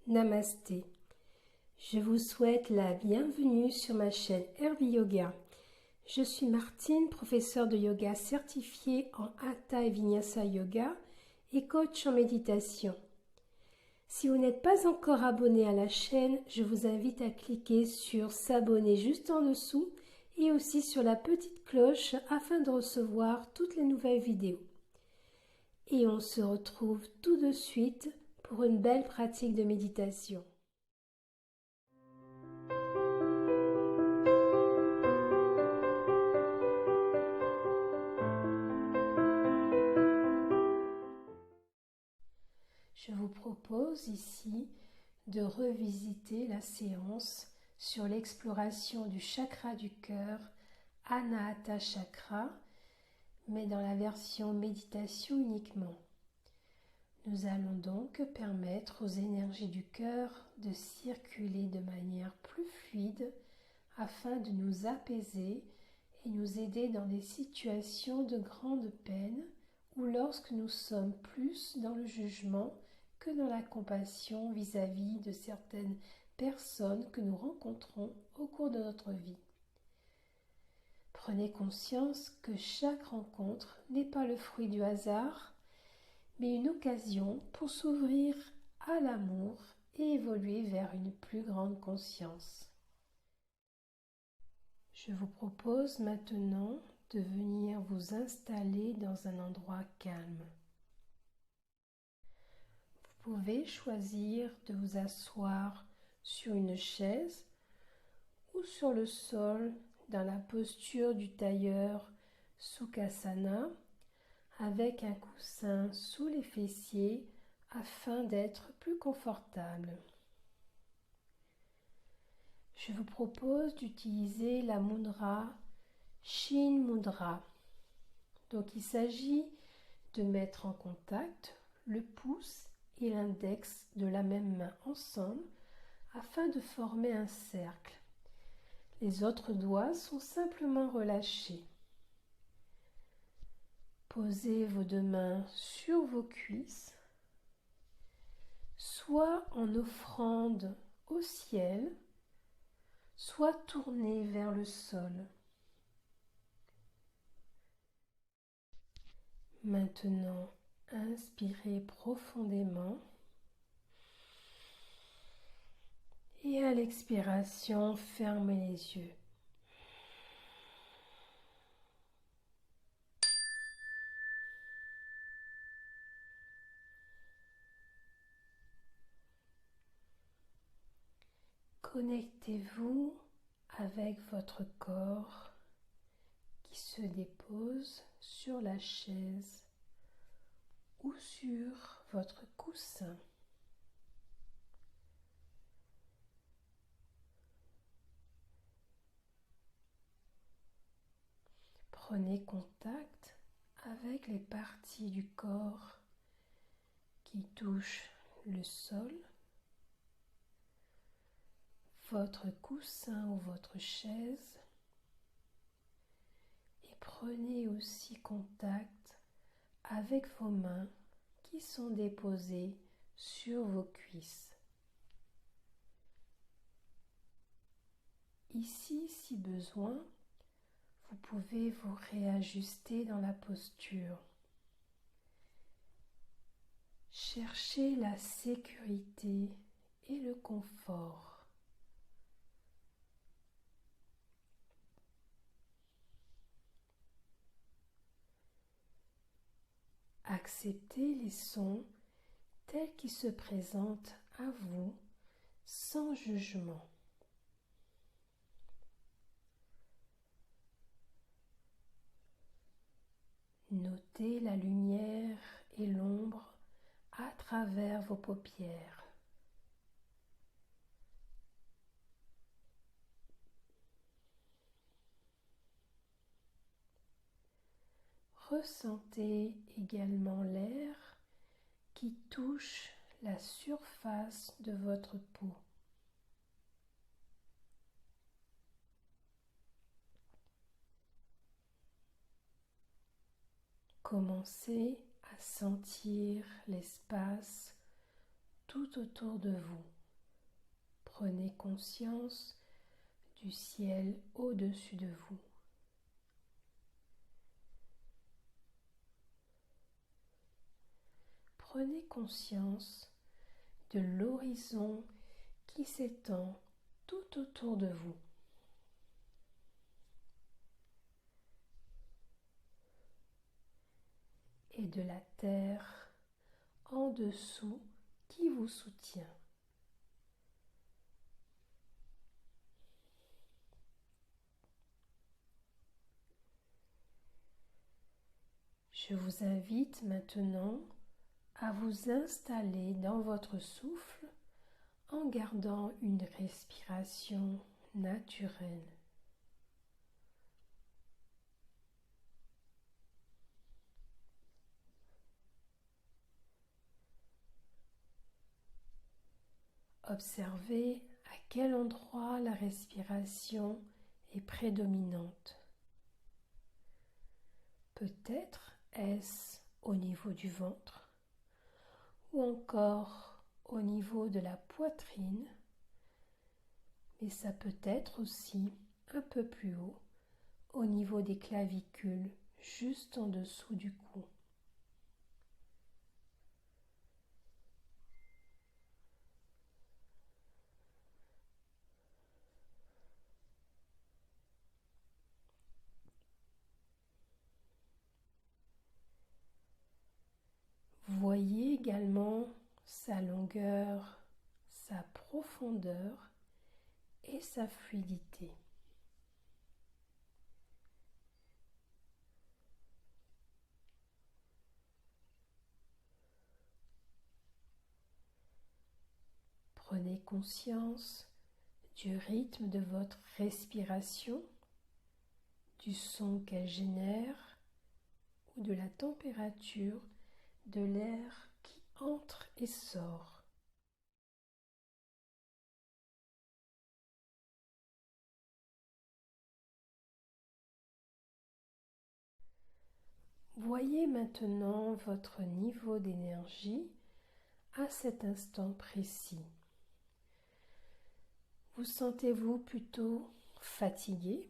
Namasté. Je vous souhaite la bienvenue sur ma chaîne Herbie Yoga. Je suis Martine, professeure de yoga certifiée en Hatha et Vinyasa Yoga et coach en méditation. Si vous n'êtes pas encore abonné à la chaîne, je vous invite à cliquer sur s'abonner juste en dessous et aussi sur la petite cloche afin de recevoir toutes les nouvelles vidéos. Et on se retrouve tout de suite pour une belle pratique de méditation. Je vous propose ici de revisiter la séance sur l'exploration du chakra du cœur, Anahata Chakra, mais dans la version méditation uniquement. Nous allons donc permettre aux énergies du cœur de circuler de manière plus fluide afin de nous apaiser et nous aider dans des situations de grande peine ou lorsque nous sommes plus dans le jugement que dans la compassion vis-à-vis de certaines personnes que nous rencontrons au cours de notre vie. Prenez conscience que chaque rencontre n'est pas le fruit du hasard, mais une occasion pour s'ouvrir à l'amour et évoluer vers une plus grande conscience. Je vous propose maintenant de venir vous installer dans un endroit calme. Vous pouvez choisir de vous asseoir sur une chaise ou sur le sol dans la posture du tailleur Sukhasana avec un coussin sous les fessiers afin d'être plus confortable. Je vous propose d'utiliser la mudra Shin Mudra. Donc il s'agit de mettre en contact le pouce et l'index de la même main ensemble afin de former un cercle. Les autres doigts sont simplement relâchés. Posez vos deux mains sur vos cuisses, soit en offrande au ciel, soit tournés vers le sol. Maintenant, inspirez profondément et à l'expiration, fermez les yeux. Connectez-vous avec votre corps qui se dépose sur la chaise ou sur votre coussin. Prenez contact avec les parties du corps qui touchent le sol, votre coussin ou votre chaise, et prenez aussi contact avec vos mains qui sont déposées sur vos cuisses. Ici, si besoin, vous pouvez vous réajuster dans la posture. Cherchez la sécurité et le confort. Acceptez les sons tels qu'ils se présentent à vous sans jugement. Notez la lumière et l'ombre à travers vos paupières. Ressentez également l'air qui touche la surface de votre peau. Commencez à sentir l'espace tout autour de vous. Prenez conscience du ciel au-dessus de vous. Prenez conscience de l'horizon qui s'étend tout autour de vous. Et de la terre en dessous qui vous soutient. Je vous invite maintenant à vous installer dans votre souffle en gardant une respiration naturelle. Observez à quel endroit la respiration est prédominante. Peut-être est-ce au niveau du ventre ou encore au niveau de la poitrine, mais ça peut être aussi un peu plus haut, au niveau des clavicules, juste en dessous du cou. Voyez également sa longueur, sa profondeur et sa fluidité. Prenez conscience du rythme de votre respiration, du son qu'elle génère ou de la température de l'air qui entre et sort. Voyez maintenant votre niveau d'énergie à cet instant précis. Vous sentez-vous plutôt fatigué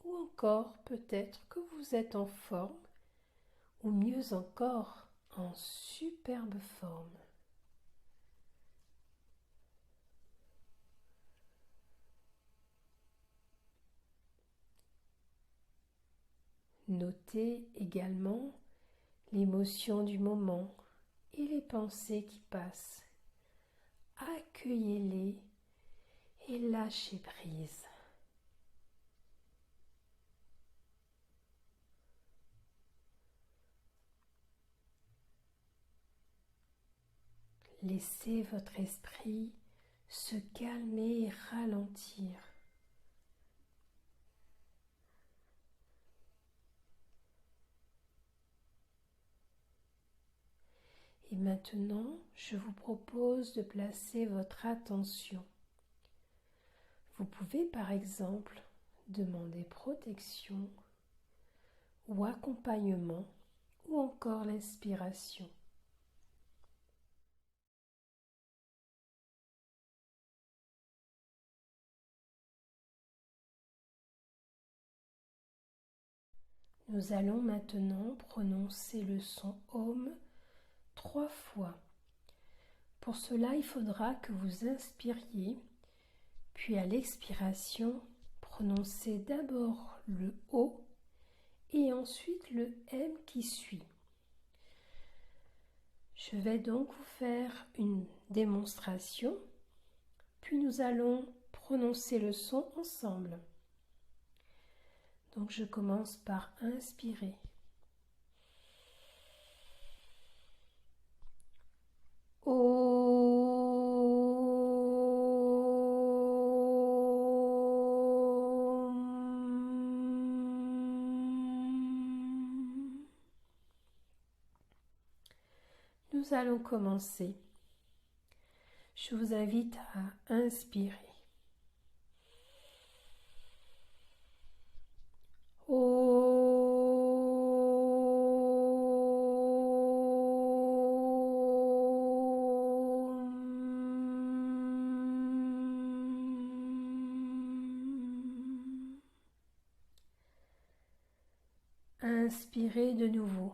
ou encore peut-être que vous êtes en forme ou mieux encore en superbe forme. Notez également l'émotion du moment et les pensées qui passent. Accueillez-les et lâchez prise. Laissez votre esprit se calmer et ralentir. Et maintenant, je vous propose de placer votre attention. Vous pouvez par exemple demander protection ou accompagnement ou encore l'inspiration. Nous allons maintenant prononcer le son Om 3 fois. Pour cela, il faudra que vous inspiriez, puis à l'expiration, prononcez d'abord le O et ensuite le M qui suit. Je vais donc vous faire une démonstration, puis nous allons prononcer le son ensemble. Donc je commence par inspirer. Nous allons commencer. Je vous invite à inspirer. Inspirez de nouveau.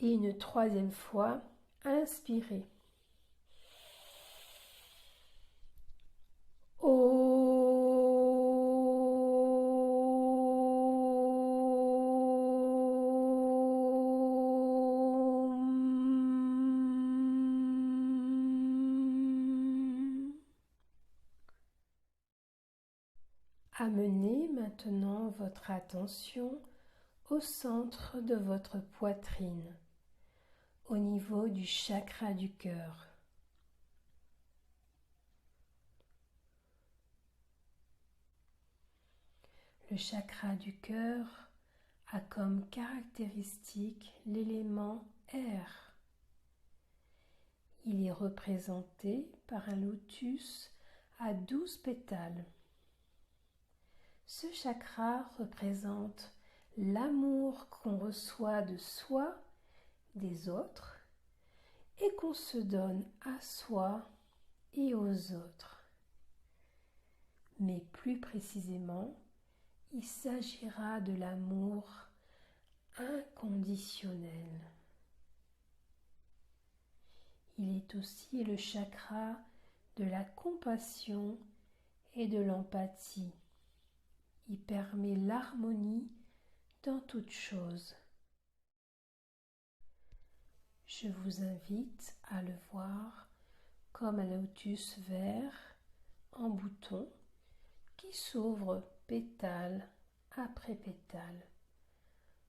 Et une troisième fois, inspirez. Amenez maintenant votre attention au centre de votre poitrine, au niveau du chakra du cœur. Le chakra du cœur a comme caractéristique l'élément air. Il est représenté par un lotus à 12 pétales. Ce chakra représente l'amour qu'on reçoit de soi, des autres, et qu'on se donne à soi et aux autres. Mais plus précisément, il s'agira de l'amour inconditionnel. Il est aussi le chakra de la compassion et de l'empathie. Il permet l'harmonie dans toute chose. Je vous invite à le voir comme un lotus vert en bouton qui s'ouvre pétale après pétale.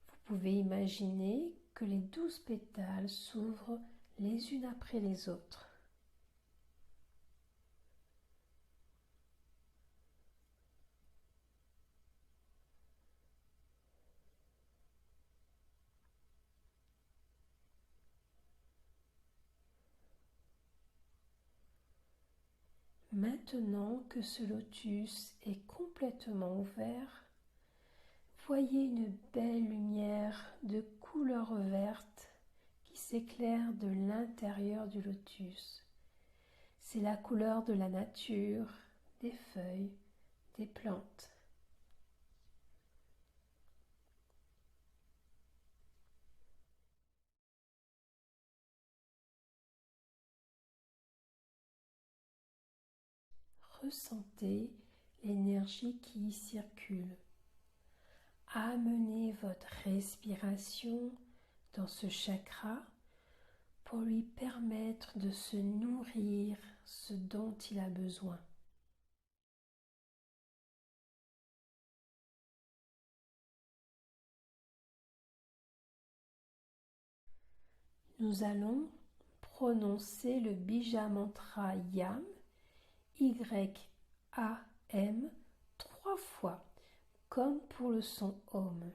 Vous pouvez imaginer que les 12 pétales s'ouvrent les unes après les autres. Maintenant que ce lotus est complètement ouvert, voyez une belle lumière de couleur verte qui s'éclaire de l'intérieur du lotus. C'est la couleur de la nature, des feuilles, des plantes. Ressentez l'énergie qui y circule. Amenez votre respiration dans ce chakra pour lui permettre de se nourrir ce dont il a besoin. Nous allons prononcer le bija mantra YAM, Y-A-M, 3 fois, comme pour le son OM.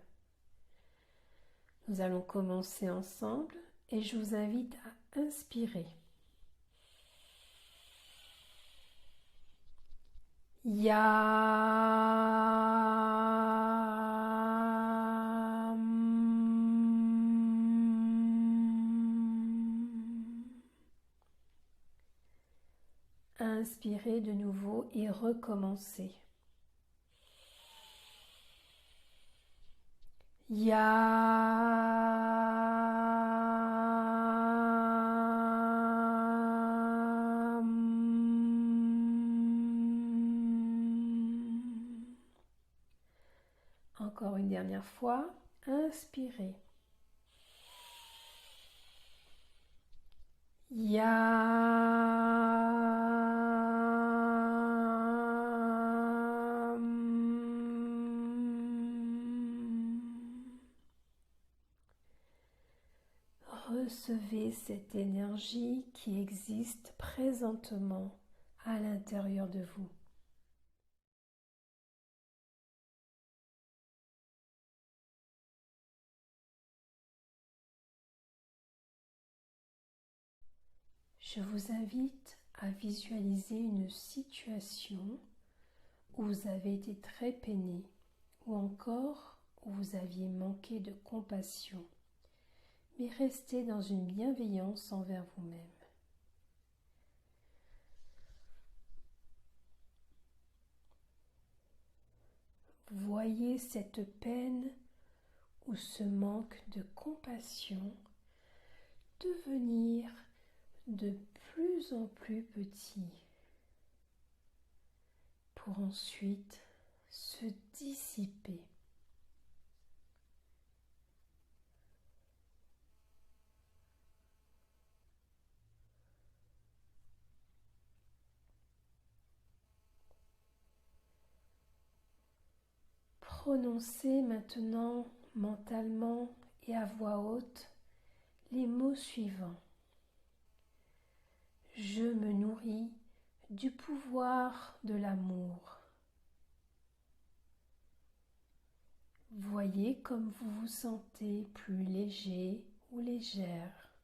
Nous allons commencer ensemble et je vous invite à inspirer. Inspirez de nouveau et recommencez. Encore une dernière fois, inspirez. Recevez cette énergie qui existe présentement à l'intérieur de vous. Je vous invite à visualiser une situation où vous avez été très peiné, ou encore où vous aviez manqué de compassion, mais restez dans une bienveillance envers vous-même. Voyez cette peine ou ce manque de compassion devenir de plus en plus petit pour ensuite se dissiper. Prononcez maintenant mentalement et à voix haute les mots suivants. Je me nourris du pouvoir de l'amour. Voyez comme vous vous sentez plus léger ou légère.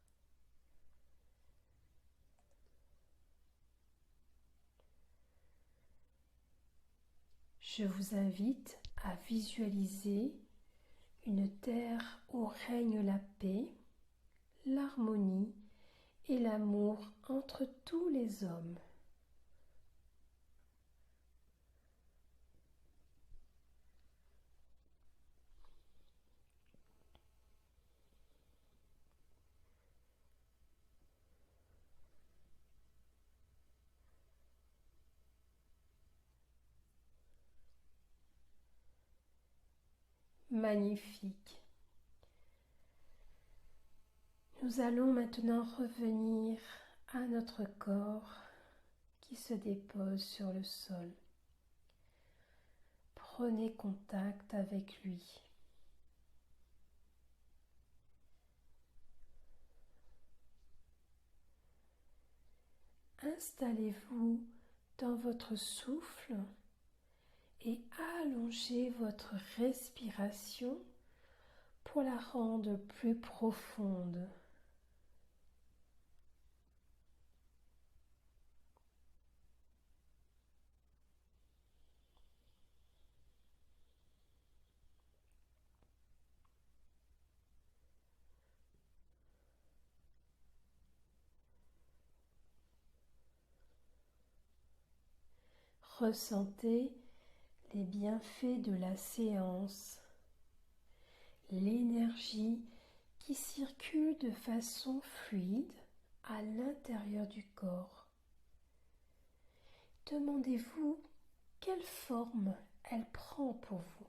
Je vous invite à visualiser une terre où règne la paix, l'harmonie et l'amour entre tous les hommes. Magnifique. Nous allons maintenant revenir à notre corps qui se dépose sur le sol. Prenez contact avec lui. Installez-vous dans votre souffle et allongez votre respiration pour la rendre plus profonde. Ressentez les bienfaits de la séance, l'énergie qui circule de façon fluide à l'intérieur du corps. Demandez-vous quelle forme elle prend pour vous.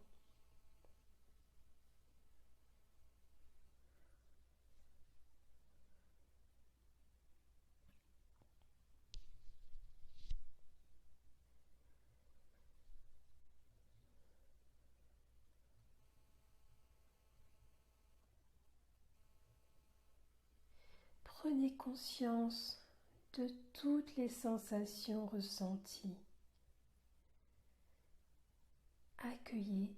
Prenez conscience de toutes les sensations ressenties. Accueillez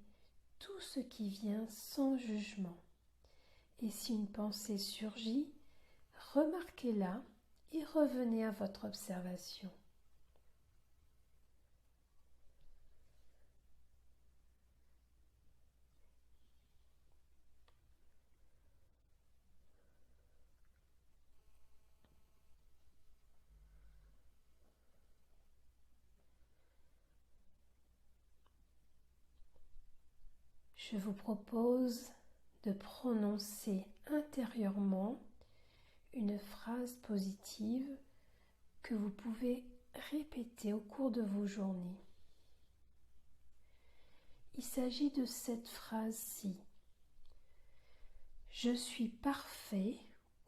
tout ce qui vient sans jugement. Et si une pensée surgit, remarquez-la et revenez à votre observation. Je vous propose de prononcer intérieurement une phrase positive que vous pouvez répéter au cours de vos journées. Il s'agit de cette phrase-ci. Je suis parfait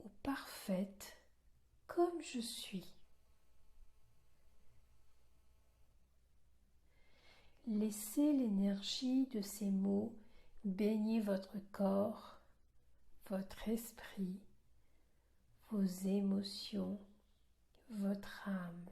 ou parfaite comme je suis. Laissez l'énergie de ces mots baigner votre corps, votre esprit, vos émotions, votre âme.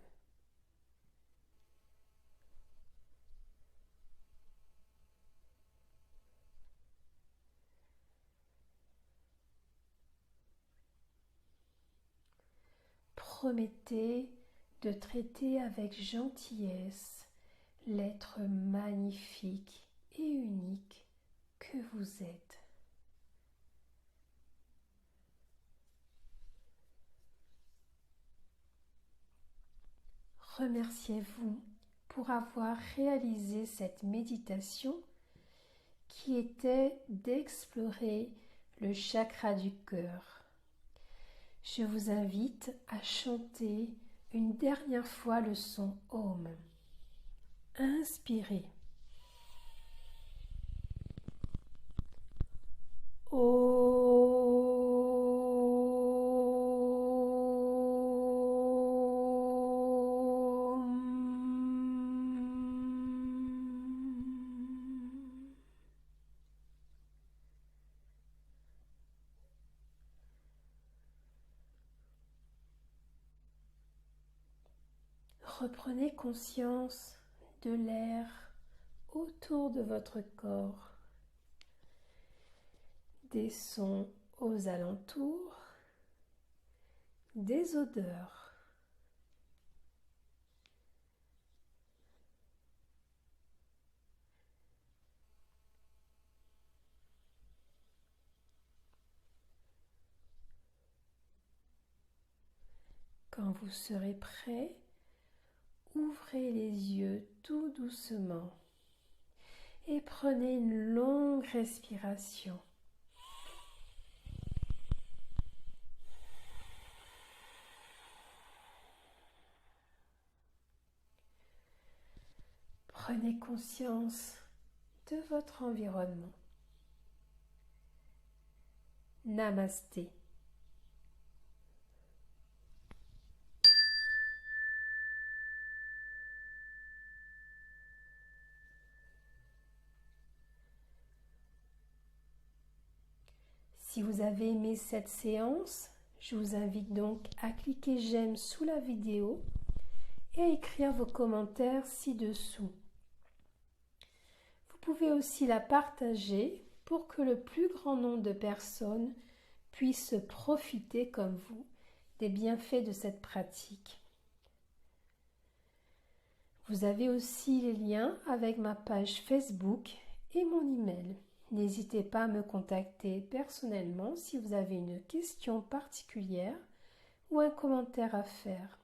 Promettez de traiter avec gentillesse l'être magnifique et unique que vous êtes. Remerciez-vous pour avoir réalisé cette méditation qui était d'explorer le chakra du cœur. Je vous invite à chanter une dernière fois le son Om. Inspirez. Reprenez conscience de l'air autour de votre corps, des sons aux alentours, des odeurs. Quand vous serez prêt, ouvrez les yeux tout doucement et prenez une longue respiration. Prenez conscience de votre environnement. Namasté. Si vous avez aimé cette séance, je vous invite donc à cliquer j'aime sous la vidéo et à écrire vos commentaires ci-dessous. Vous pouvez aussi la partager pour que le plus grand nombre de personnes puissent profiter comme vous des bienfaits de cette pratique. Vous avez aussi les liens avec ma page Facebook et mon email. N'hésitez pas à me contacter personnellement si vous avez une question particulière ou un commentaire à faire.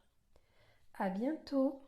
À bientôt!